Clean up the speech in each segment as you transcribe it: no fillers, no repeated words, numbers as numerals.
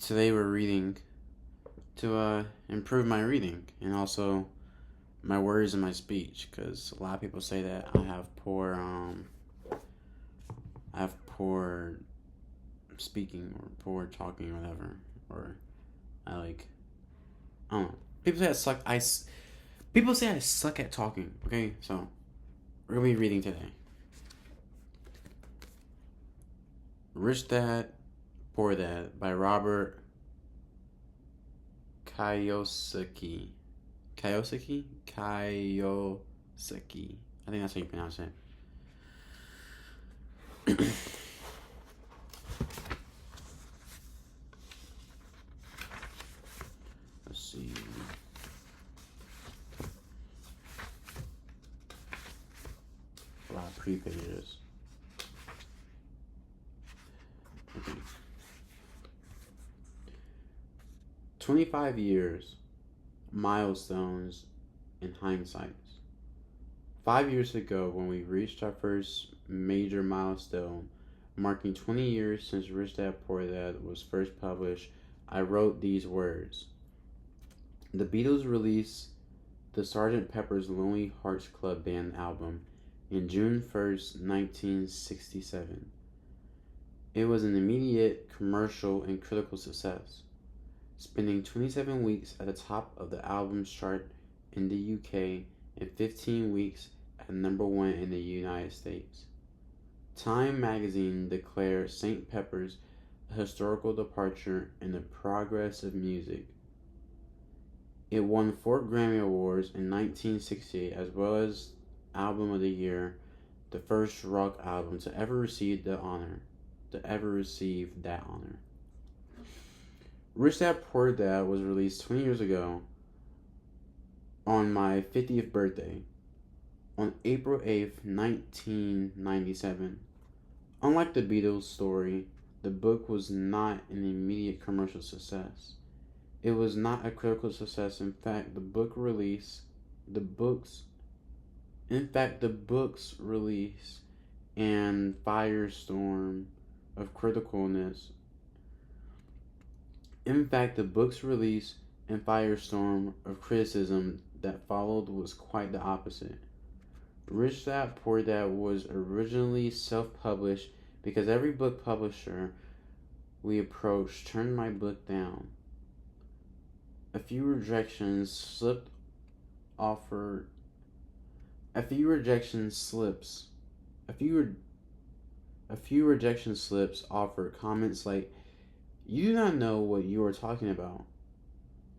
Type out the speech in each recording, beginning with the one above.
Today we're reading to improve my reading and also my words and my speech, because a lot of people say that I have poor speaking or poor talking or whatever, or I don't know. People say I suck. People say I suck at talking. Okay, so we're gonna be reading today. Rich Dad, Poor Dad by Robert Kiyosaki. Kiyosaki? Kiyosaki. I think that's how you pronounce it. Let's see. A lot of pre-pages. Okay. 25 years, milestones, and hindsights. 5 years ago, when we reached our first major milestone, marking 20 years since Rich Dad Poor Dad was first published, I wrote these words. The Beatles released the Sgt. Pepper's Lonely Hearts Club Band album in June 1st, 1967. It was an immediate commercial and critical success, spending 27 weeks at the top of the album's chart in the UK and 15 weeks at number one in the United States. Time magazine declared St. Pepper's a historical departure in the progress of music. It won 4 Grammy Awards in 1968 as well as Album of the Year, the first rock album to ever receive that honor. Rich Dad Poor Dad was released 20 years ago on my 50th birthday, on April 8th, 1997. Unlike the Beatles story, the book was not an immediate commercial success. It was not a critical success. In fact, the book's release and firestorm of criticalness. In fact, the book's release and firestorm of criticism that followed was quite the opposite. Rich Dad Poor Dad was originally self-published because every book publisher we approached turned my book down. A few rejection slips offered comments like, "You do not know what you are talking about."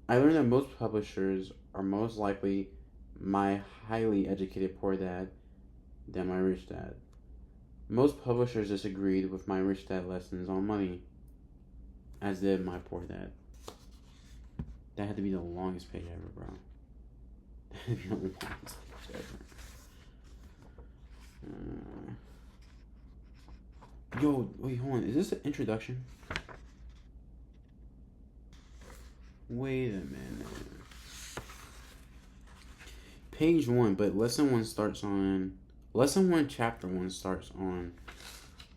I learned that most publishers are most likely my highly educated poor dad than my rich dad. Most publishers disagreed with my rich dad lessons on money, as did my poor dad. That had to be the longest page ever, bro. That had to be the longest page ever. Yo, wait, hold on. Is this an introduction? Wait a minute. Page 1, but lesson 1, chapter 1 starts on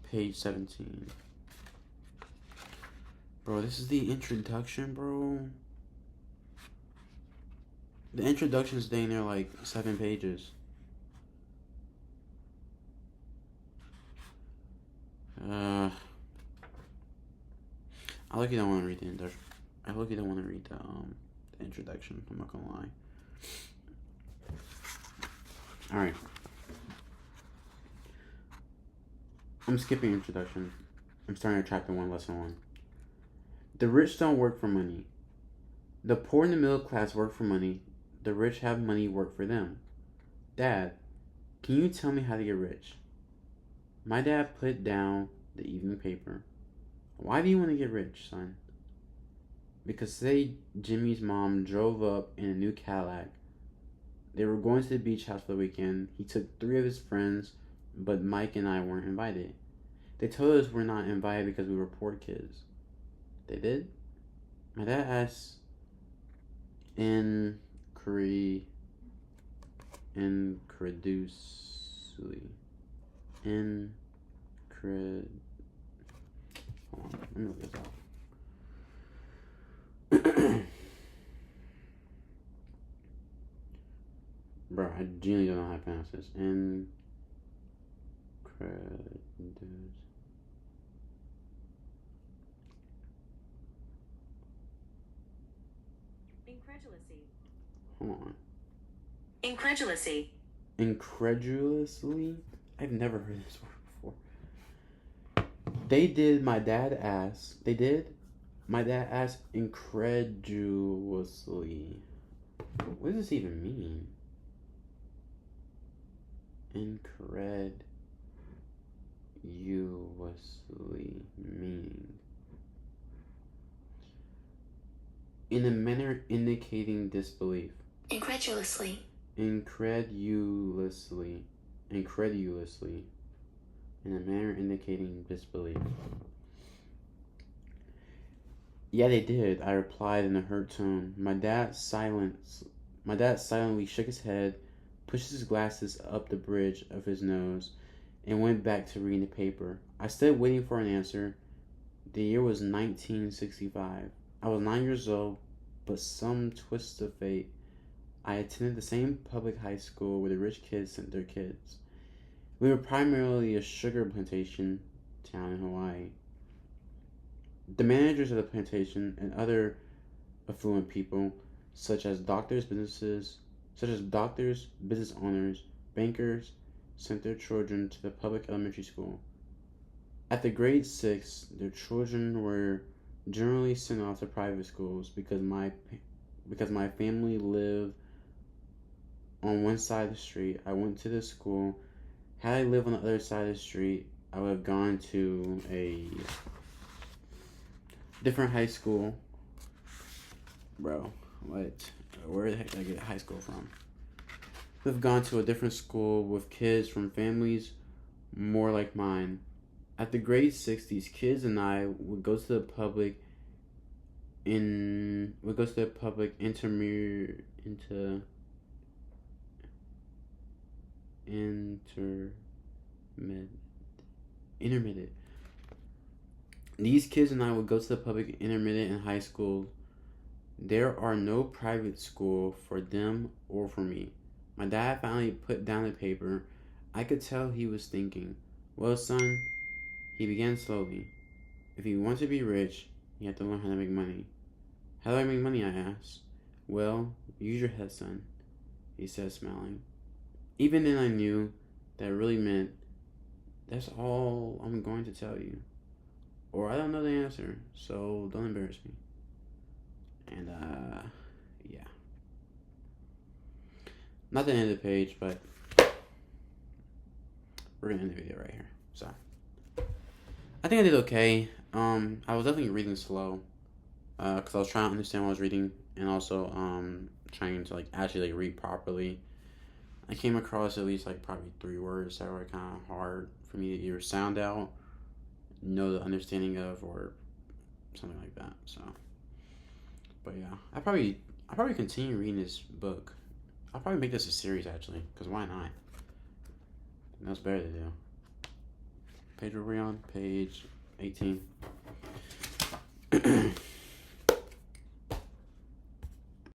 page 17. Bro, this is the introduction, bro. The introduction's staying there like 7 pages. I look, you don't want to read the introduction. I look, you don't want to read the introduction. I'm not gonna lie. All right. I'm skipping introduction. I'm starting at chapter 1, lesson 1. The rich don't work for money. The poor and the middle class work for money. The rich have money work for them. Dad, can you tell me how to get rich? My dad put down the evening paper. Why do you want to get rich, son? Because today Jimmy's mom drove up in a new Cadillac. They were going to the beach house for the weekend. He took 3 of his friends, but Mike and I weren't invited. They told us we're not invited because we were poor kids. They did? My dad asked incredulously. Hold on, let me look this up. Bro, I genuinely don't know how to pronounce this. Incredulously. Hold on. Incredulously. Incredulously? I've never heard this word before. They did my dad asked incredulously. What does this even mean? Incredulously meaning. In a manner indicating disbelief. Incredulously. Incredulously. Incredulously. In a manner indicating disbelief. Yeah, they did, I replied in a hurt tone. My dad silently shook his head, pushed his glasses up the bridge of his nose, and went back to reading the paper. I stood waiting for an answer. The year was 1965. I was 9 years old, but some twist of fate, I attended the same public high school where the rich kids sent their kids. We were primarily a sugar plantation town in Hawaii. The managers of the plantation and other affluent people, such as doctors, business owners, bankers, sent their children to the public elementary school. At the grade 6, their children were generally sent off to private schools because my family lived on one side of the street. I went to this school. Had I lived on the other side of the street, I would have gone to a different high school. Bro, what? Where the heck did I get high school from? We've gone to a different school with kids from families more like mine. At the grade 6, these kids and I would go to the public intermediate. These kids and I would go to the public intermediate and high school. There are no private school for them or for me. My dad finally put down the paper. I could tell he was thinking. Well, son, he began slowly. If you want to be rich, you have to learn how to make money. How do I make money? I asked. Well, use your head, son, he said, smiling. Even then I knew that really meant, that's all I'm going to tell you. Or I don't know the answer, so don't embarrass me. And, yeah. Not the end of the page, but we're gonna end the video right here. So, I think I did okay. I was definitely reading slow, because I was trying to understand what I was reading, and also, trying to, actually, read properly. I came across at least, probably 3 words that were kind of hard for me to either sound out, know the understanding of, or something like that, so. But yeah, I probably continue reading this book. I'll probably make this a series, actually, because why not? That's better to do. Page were we on? Page 18.